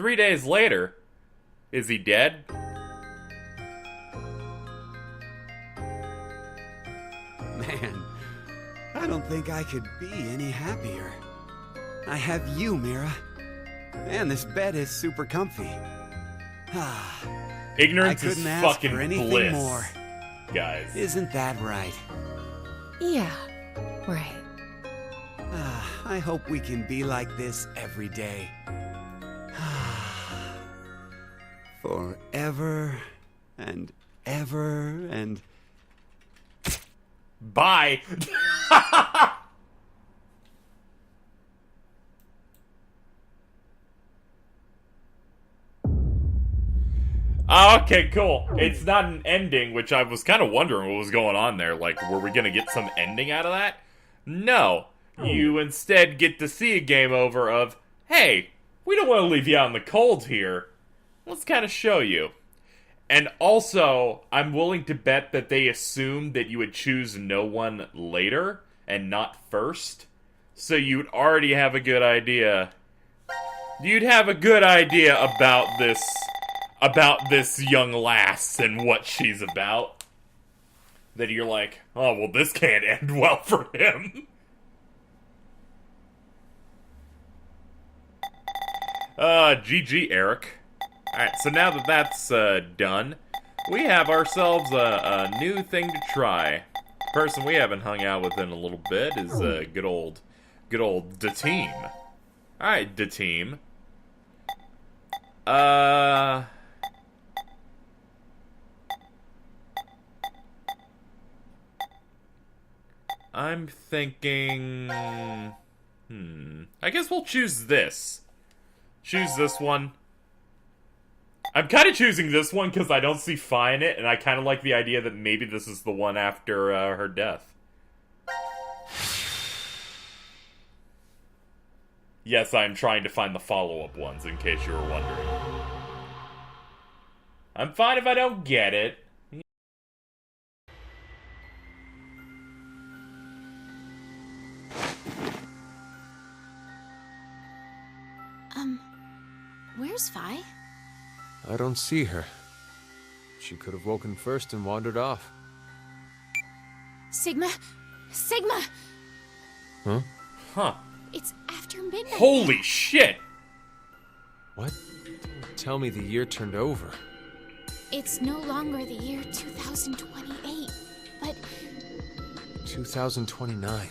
3 days later. Is he dead? Man, I don't think I could be any happier. I have you, Mira. And this bed is super comfy. Ignorance I is couldn't ask fucking for anything bliss, more. guys. Isn't that right? Yeah, right. I hope we can be like this every day. Forever and ever and... Bye. Okay, cool. It's not an ending, which I was kind of wondering what was going on there. Like, were we going to get some ending out of that? No. You instead get to see a game over of, hey, we don't want to leave you out in the cold here. Let's kind of show you. And also, I'm willing to bet that they assumed that you would choose no one later and not first. So you'd already have a good idea. You'd have a good idea about this young lass and what she's about. That you're like, oh, well, this can't end well for him. GG, Eric. Alright, so now that that's done, we have ourselves a new thing to try. Person we haven't hung out with in a little bit is good old Da-Team. Alright, Da-Team. I'm thinking... I guess we'll choose this. Choose this one. I'm kind of choosing this one because I don't see Fi in it, and I kind of like the idea that maybe this is the one after her death. Yes, I'm trying to find the follow-up ones, in case you were wondering. I'm fine if I don't get it. Where's Fi? I don't see her. She could have woken first and wandered off. Sigma! Sigma! Huh? Huh. It's after midnight. Holy shit! What? Tell me the year turned over. It's no longer the year 2028, but... 2029.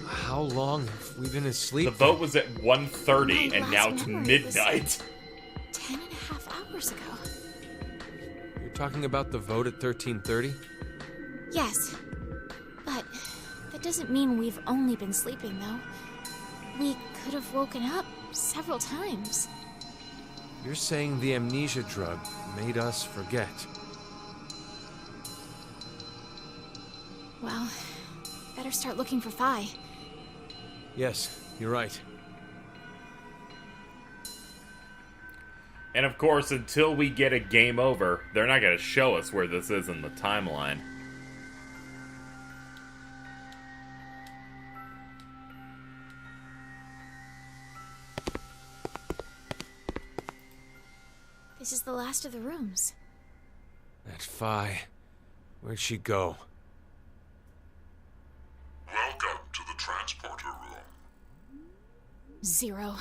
How long have we been asleep? The vote was at 1:30, and now it's midnight. 10.5 hours ago. You're talking about the vote at 13:30? Yes. But that doesn't mean we've only been sleeping, though. We could have woken up several times. You're saying the amnesia drug made us forget. Well, better start looking for Fi. Yes, you're right. And of course, until we get a game over, they're not going to show us where this is in the timeline. This is the last of the rooms. That Fi. Where'd she go? Welcome to the transporter room. 0.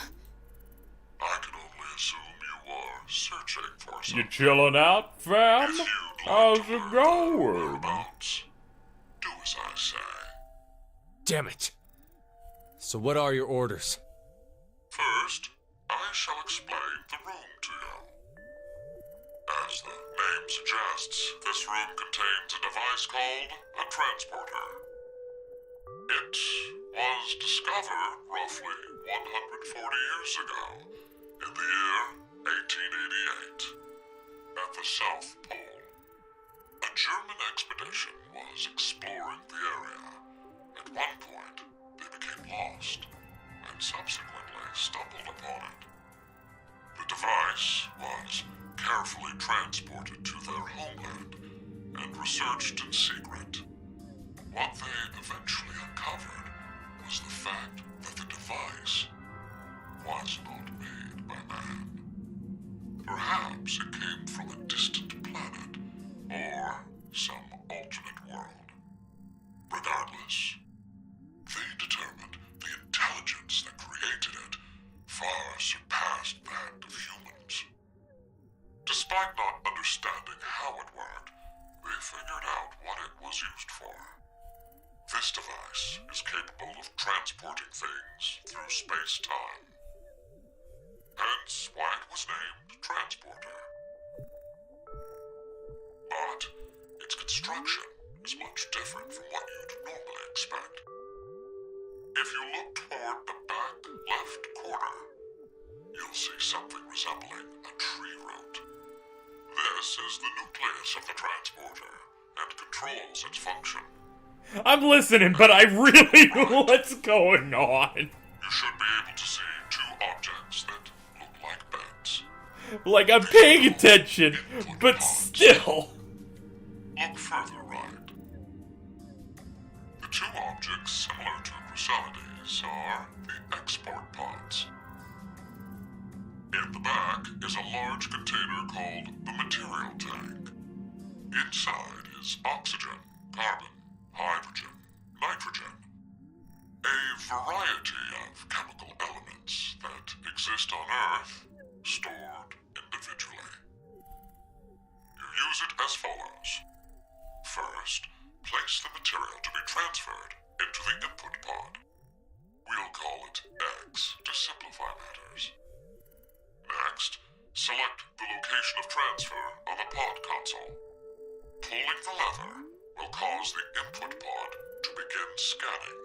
I can only assume you are searching for something. You chilling out, fam? If you'd like How's to it learn going? whereabouts, do as I say. Damn it! So what are your orders? First, I shall explain the room to you. As the name suggests, this room contains a device called a transporter. It was discovered roughly 140 years ago, in the year 1888, at the South Pole. A German expedition was exploring the area. At one point, they became lost, and subsequently stumbled upon it. The device was carefully transported to their homeland and researched in secret. What they eventually uncovered was the fact that the device was not made by perhaps it came from a distant planet or some alternate world. Regardless, they determined the intelligence that created it far surpassed that of humans. Despite not understanding how it worked, they figured out what it was used for. This device is capable of transporting things through space-time. Hence why it was named Transporter. But its construction is much different from what you'd normally expect. If you look toward the back left corner, you'll see something resembling a tree root. This is the nucleus of the transporter and controls its function. I'm listening, but I really... What's going on? You should be able to see two objects that look like beds. Like, I'm paying attention, but still. Look further right. The two objects similar to chrysalides are the export pods. In the back is a large container called the material tank. Inside is oxygen, carbon, hydrogen, nitrogen. A variety of chemical elements that exist on Earth, stored individually. You use it as follows. First, place the material to be transferred into the input pod. We'll call it X to simplify matters. Next, select the location of transfer on the pod console. Pulling the lever will cause the input pod to begin scanning.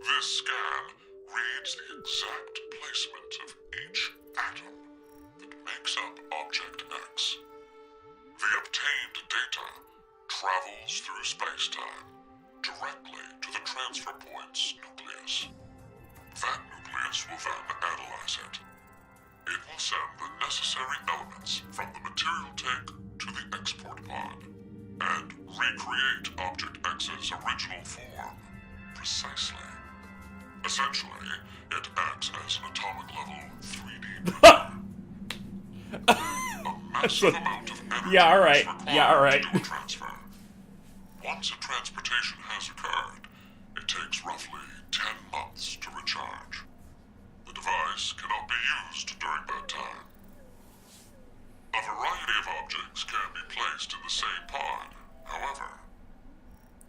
This scan reads the exact placement of each atom that makes up Object X. The obtained data travels through space-time directly to the transfer point's nucleus. That nucleus will then analyze it. It will send the necessary elements from the material tank to the export pod and recreate Object X's original form precisely. Essentially, it acts as an atomic-level 3D printer. A massive amount of energy is required to do a transfer. Once a transportation has occurred, it takes roughly 10 months to recharge. The device cannot be used during that time. A variety of objects can be placed in the same pod. However,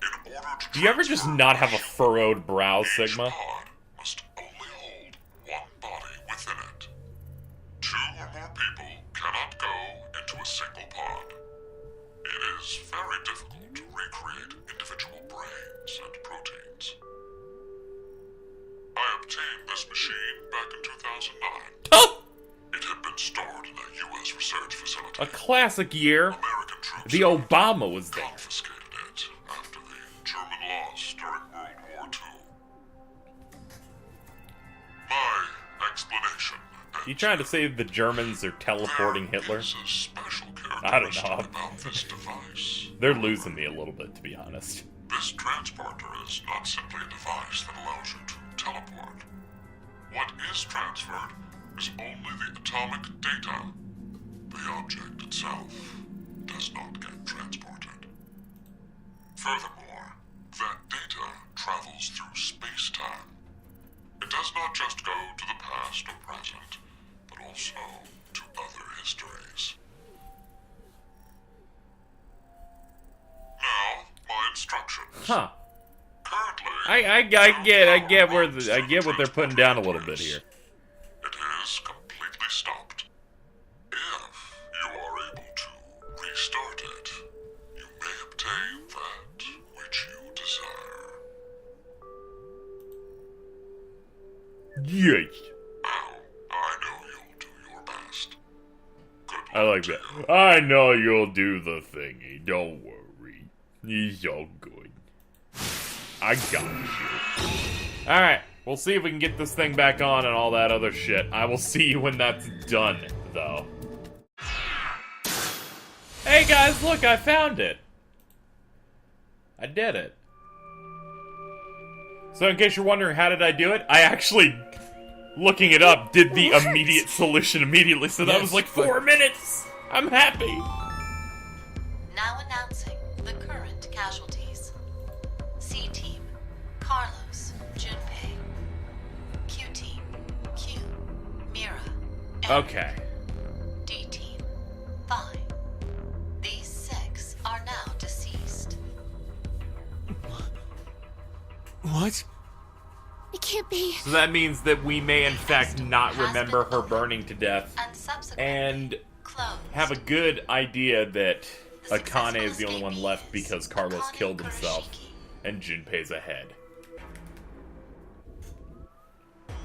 in order to Do you ever just not have a furrowed brow, Sigma? each pod must only hold one body within it. Two or more people cannot go into a single pod. It is very difficult to recreate individual brains and proteins. I obtained this machine back in 2009. Oh! It had been stored in a U.S. research facility. A classic year. American troops The Obama was there. confiscated it after the German loss during World War II. My explanation. You trying to say the Germans are teleporting Hitler? Is a special I don't characteristic know. about this device. They're losing me a little bit, to be honest. This transporter is not simply a device that allows you to teleport. What is transferred is only the atomic data. The object itself does not get transported. Furthermore, that data travels through space-time. It does not just go to the past or present, but also to other histories. Now, my instructions. Huh. Currently, I get what they're putting down a little bit here. It is completely stopped. If you are able to restart it, you may obtain that which you desire. Yes. Well, I know you'll do your best. Good luck I like to that. you. I know you'll do the thingy. Don't worry. He's all good. I got you. Alright, we'll see if we can get this thing back on and all that other shit. I will see you when that's done, though. Hey guys, look, I found it. I did it. So in case you're wondering how did I do it, I actually, looking it up, did the immediate solution immediately, so that Yes, was like but- 4 minutes! I'm happy. Now announcing the current casualties. C-Team, Carlos, Junpei. Q-Team, Q, Mira, and Okay. D-Team, Vi. These 6 are now deceased. What? It can't be. So that means that we may in fact not remember her burning to death And subsequently and closed. have a good idea that The Akane is the successful only one escapee left is because Carlos Akane killed himself Kurashiki. and Junpei's ahead.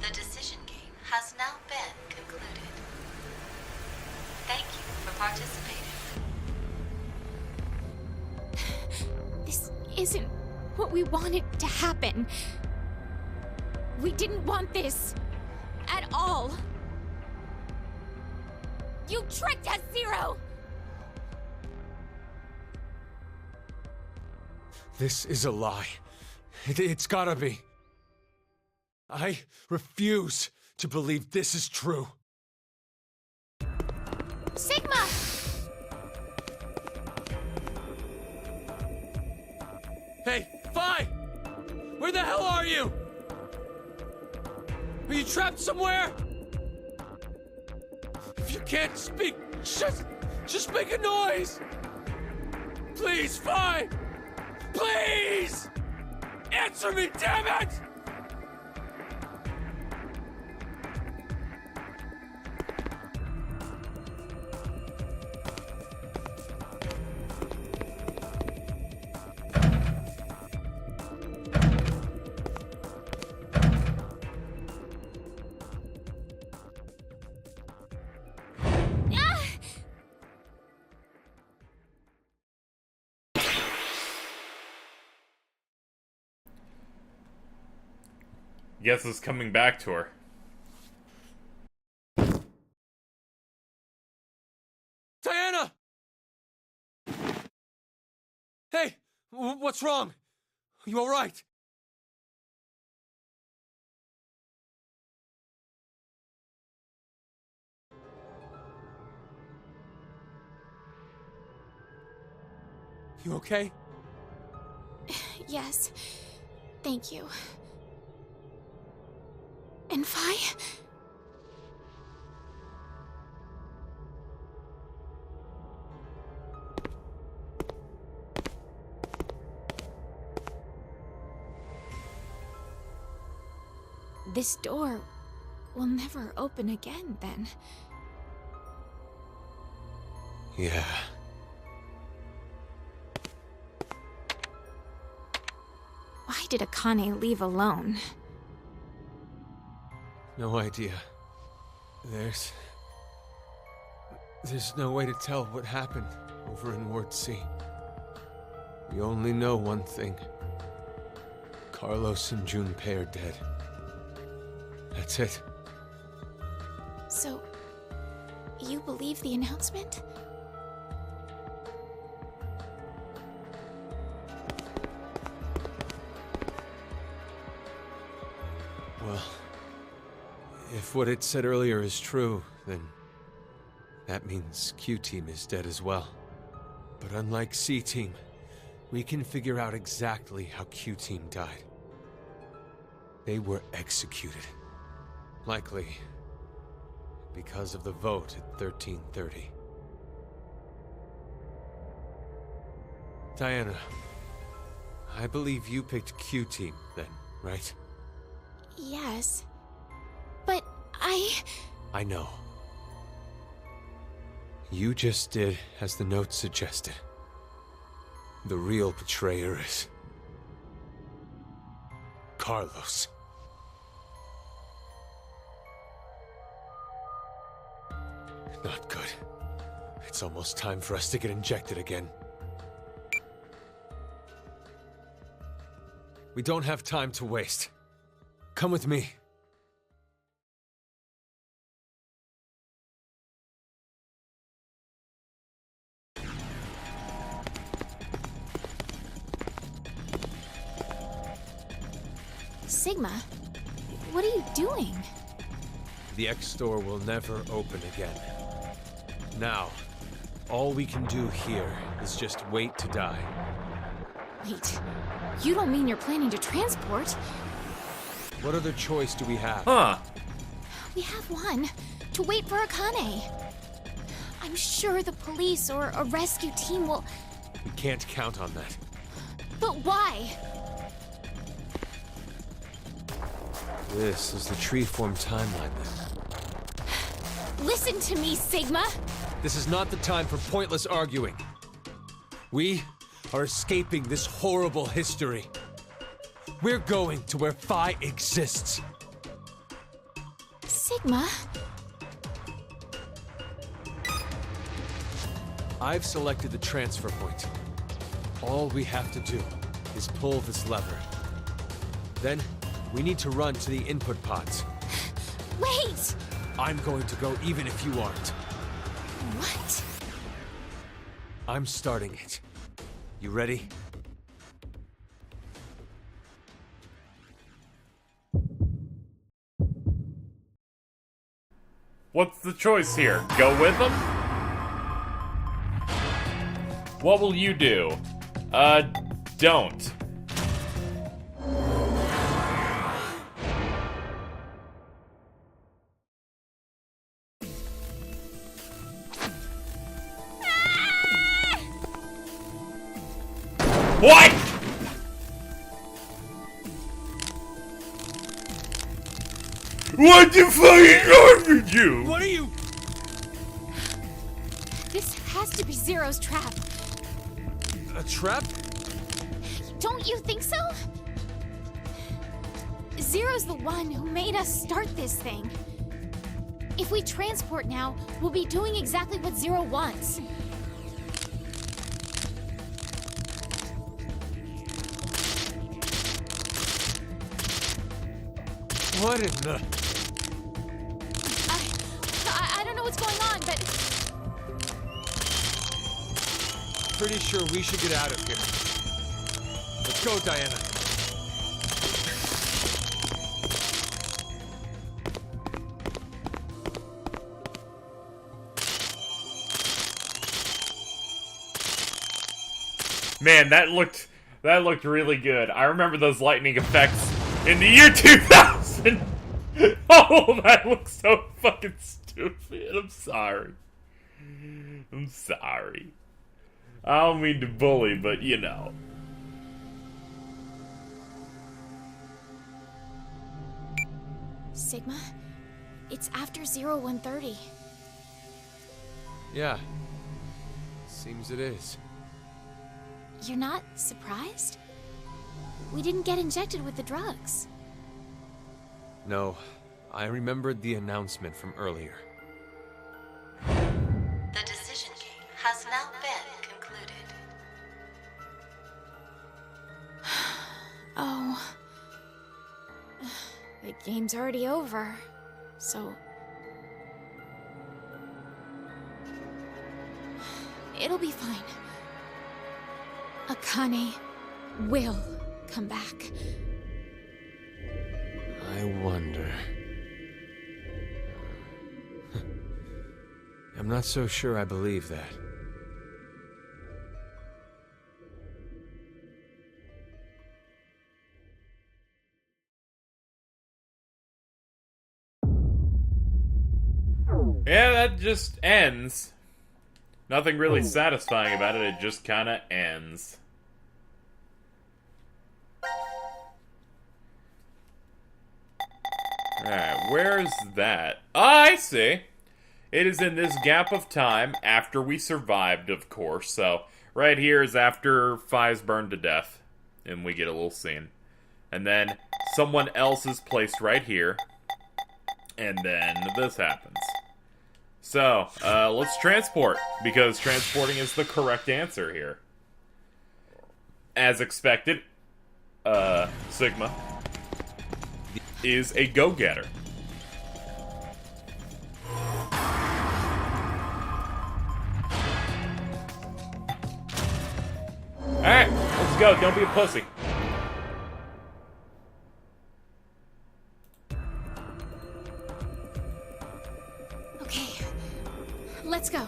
The decision game has now been concluded. Thank you for participating. This isn't what we wanted to happen. We didn't want this. At all. You tricked us, Zero! This is a lie. It's gotta be. I refuse to believe this is true. Sigma! Hey, Vi! Where the hell are you? Are you trapped somewhere? If you can't speak, just make a noise! Please, Vi! Please! Answer me, damn it! Guess it's coming back to her. Diana! Hey, what's wrong? You all right? You okay? Yes. Thank you. And Vi? This door will never open again, then. Yeah. Why did Akane leave alone? No idea. There's no way to tell what happened over in Ward C. We only know one thing. Carlos and Junpei are dead. That's it. So, you believe the announcement? Well, if what it said earlier is true, then that means Q-Team is dead as well. But unlike C-Team, we can figure out exactly how Q-Team died. They were executed. Likely because of the vote at 1330. Diana, I believe you picked Q-Team then, right? Yes. But I know. You just did as the note suggested. The real betrayer is Carlos. Not good. It's almost time for us to get injected again. We don't have time to waste. Come with me. Sigma, what are you doing? The X store will never open again. Now, All we can do here is just wait to die. Wait, you don't mean you're planning to transport? What other choice do we have? Huh. We have one. To wait for Akane. I'm sure the police or a rescue team will... We can't count on that. But why? This is the tree-form timeline, then. Listen to me, Sigma. This is not the time for pointless arguing. We are escaping this horrible history. We're going to where Phi exists. Sigma? I've selected the transfer point. All we have to do is pull this lever. Then, we need to run to the input pods. Wait! I'm going to go even if you aren't. What? I'm starting it. You ready? What's the choice here? Go with them? What will you do? Don't. What?! What the fuck is wrong with you? What are you? This has to be Zero's trap. A trap? Don't you think so? Zero's the one who made us start this thing. If we transport now, we'll be doing exactly what Zero wants. What in the... I don't know what's going on, but... Pretty sure we should get out of here. Let's go, Diana. Man, that looked really good. I remember those lightning effects in the year 2000. Oh, that looks so fucking stupid. I'm sorry. I'm sorry. I don't mean to bully, but you know. Sigma, it's after 0130. Yeah. Seems it is. You're not surprised? We didn't get injected with the drugs. No, I remembered the announcement from earlier. The decision game has now been concluded. Oh. The game's already over, so... It'll be fine. Akane will come back. I wonder... I'm not so sure I believe that. Yeah, that just ends. Nothing really satisfying about it, it just kinda ends. Alright, where's that? Oh, I see! It is in this gap of time after we survived, of course. So, right here is after Phi's burned to death. And we get a little scene. And then someone else is placed right here. And then this happens. So, let's transport. Because transporting is the correct answer here. As expected, Sigma is a go-getter. Alright, let's go. Don't be a pussy. Okay, let's go.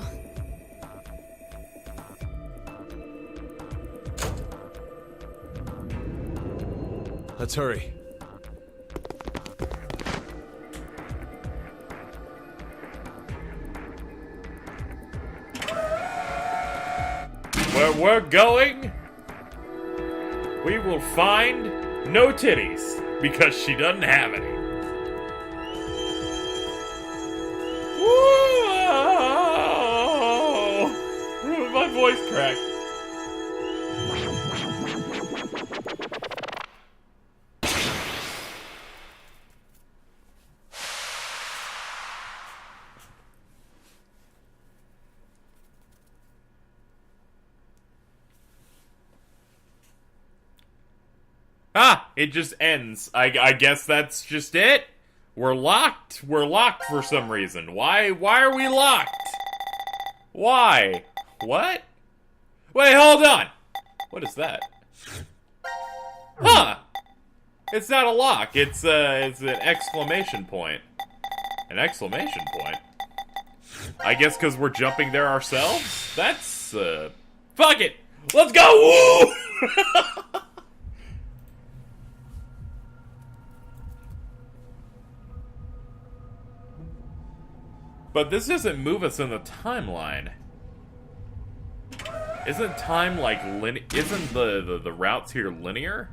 Let's hurry. Where we're going, we will find no titties, because she doesn't have any. Whoa! My voice cracked. Ah, it just ends. I guess that's just it. We're locked. We're locked for some reason. Why are we locked? Why? What? Wait, hold on. What is that? Huh. It's not a lock. It's an exclamation point. An exclamation point? I guess because we're jumping there ourselves? That's, fuck it! Let's go! Woo! But this doesn't move us in the timeline. Isn't time like isn't the routes here linear?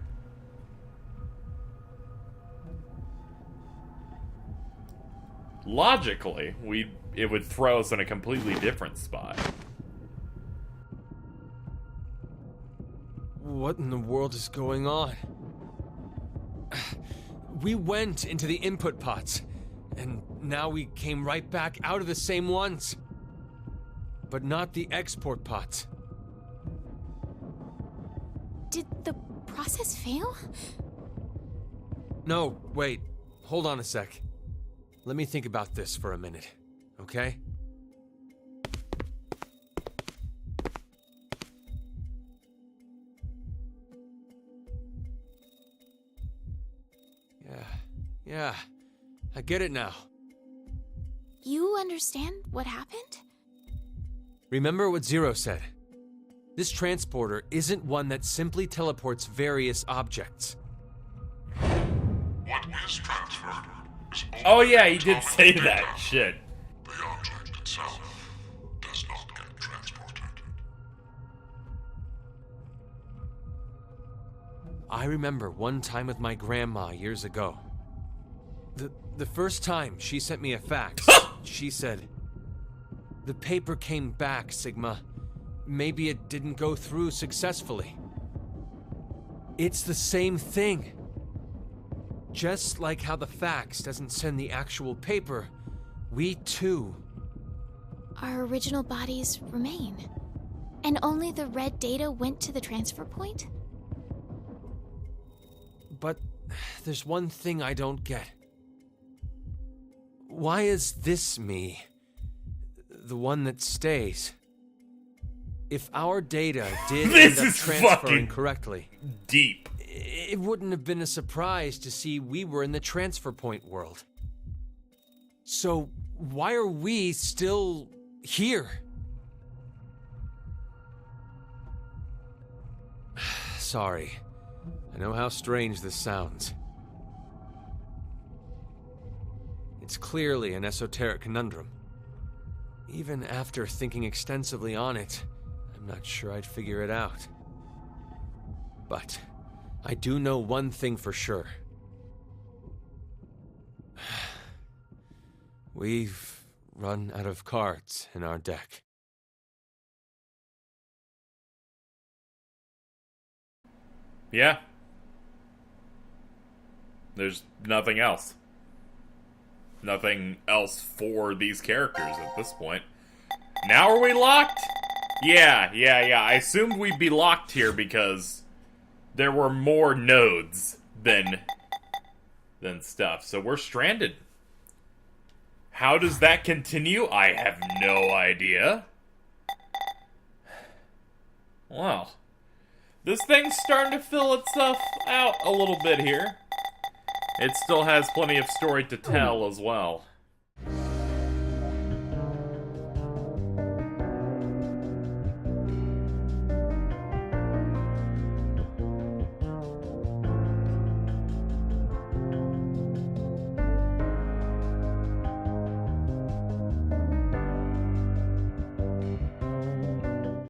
Logically, it would throw us in a completely different spot. What in the world is going on? We went into the input pods, and now we came right back out of the same ones. But not the export pods. Did the process fail? No, wait. Hold on a sec. Let me think about this for a minute, okay? Yeah, I get it now. You understand what happened? Remember what Zero said. This transporter isn't one that simply teleports various objects. What is transferred is only Oh yeah, he did atomic say data. that shit. The object itself does not get transported. I remember one time with my grandma years ago. The first time she sent me a fax, she said, "The paper came back, Sigma. Maybe it didn't go through successfully." It's the same thing. Just like how the fax doesn't send the actual paper, we too. Our original bodies remain. And only the red data went to the transfer point? But there's one thing I don't get. Why is this me the one that stays? If our data did This end up is transferring fucking correctly, Deep. it wouldn't have been a surprise to see we were in the transfer point world. So why are we still here? Sorry. I know how strange this sounds. It's clearly an esoteric conundrum. Even after thinking extensively on it, I'm not sure I'd figure it out. But I do know one thing for sure. We've run out of cards in our deck. Yeah. There's nothing else. Nothing else for these characters at this point. Now are we locked? Yeah. I assumed we'd be locked here because there were more nodes than stuff. So we're stranded. How does that continue? I have no idea. Well, this thing's starting to fill itself out a little bit here. It still has plenty of story to tell as well.